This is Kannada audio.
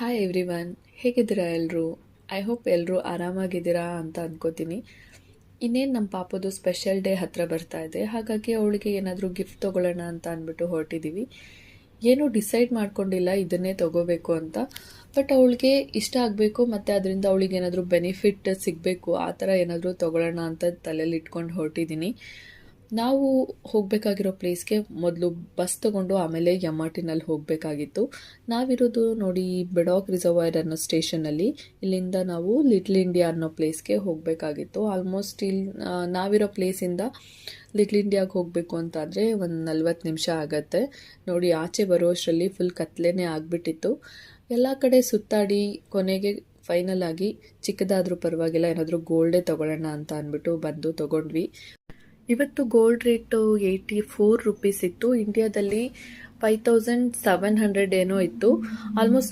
ಹಾಯ್ ಎವ್ರಿವನ್, ಹೇಗಿದ್ದೀರಾ ಎಲ್ಲರೂ? ಐ ಹೋಪ್ ಎಲ್ಲರೂ ಆರಾಮಾಗಿದ್ದೀರಾ ಅಂತ ಅನ್ಕೋತೀನಿ. ಇನ್ನೇನು ನಮ್ಮ ಪಾಪದು ಸ್ಪೆಷಲ್ ಡೇ ಹತ್ರ ಬರ್ತಾ ಇದೆ, ಹಾಗಾಗಿ ಅವಳಿಗೆ ಏನಾದರೂ ಗಿಫ್ಟ್ ತೊಗೊಳ್ಳೋಣ ಅಂತ ಅಂದ್ಬಿಟ್ಟು ಹೊರಟಿದ್ದೀವಿ. ಏನೂ ಡಿಸೈಡ್ ಮಾಡ್ಕೊಂಡಿಲ್ಲ ಇದನ್ನೇ ತೊಗೋಬೇಕು ಅಂತ, ಬಟ್ ಅವಳಿಗೆ ಇಷ್ಟ ಆಗಬೇಕು ಮತ್ತು ಅದರಿಂದ ಅವಳಿಗೆ ಏನಾದರೂ ಬೆನಿಫಿಟ್ ಸಿಗಬೇಕು, ಆ ಥರ ಏನಾದರೂ ತೊಗೊಳ್ಳೋಣ ಅಂತ ತಲೆಯಲ್ಲಿ ಇಟ್ಕೊಂಡು ಹೊರಟಿದ್ದೀನಿ. ನಾವು ಹೋಗಬೇಕಾಗಿರೋ ಪ್ಲೇಸ್ಗೆ ಮೊದಲು ಬಸ್ ತೊಗೊಂಡು ಆಮೇಲೆ ಎಮ್.ಆರ್.ಟಿನಲ್ಲಿ ಹೋಗಬೇಕಾಗಿತ್ತು. ನಾವಿರೋದು ನೋಡಿ ಬೆಡಾಕ್ ರಿಸರ್ವಾಯರ್ ಅನ್ನೋ ಸ್ಟೇಷನಲ್ಲಿ. ಇಲ್ಲಿಂದ ನಾವು ಲಿಟ್ಲ್ ಇಂಡಿಯಾ ಅನ್ನೋ ಪ್ಲೇಸ್ಗೆ ಹೋಗಬೇಕಾಗಿತ್ತು. ಆಲ್ಮೋಸ್ಟ್ ಇಲ್ಲಿ ನಾವಿರೋ ಪ್ಲೇಸಿಂದ ಲಿಟ್ಲ್ ಇಂಡಿಯಾಗೆ ಹೋಗಬೇಕು ಅಂತಂದರೆ ಒಂದು 40 ನಿಮಿಷ ಆಗತ್ತೆ. ನೋಡಿ ಆಚೆ ಬರೋ ಅಷ್ಟರಲ್ಲಿ ಫುಲ್ ಕತ್ಲೆನೇ ಆಗಿಬಿಟ್ಟಿತ್ತು. ಎಲ್ಲ ಕಡೆ ಸುತ್ತಾಡಿ ಕೊನೆಗೆ ಫೈನಲ್ ಆಗಿ ಚಿಕ್ಕದಾದರೂ ಪರವಾಗಿಲ್ಲ ಏನಾದರೂ ಗೋಲ್ಡೇ ತೊಗೊಳ್ಳೋಣ ಅಂತ ಅಂದ್ಬಿಟ್ಟು ಬಂದು ತೊಗೊಂಡ್ವಿ. ಇವತ್ತು ಗೋಲ್ಡ್ ರೇಟು 84 ರುಪೀಸ್ ಇತ್ತು. ಇಂಡಿಯಾದಲ್ಲಿ 5700 ಏನೋ ಇತ್ತು. ಆಲ್ಮೋಸ್ಟ್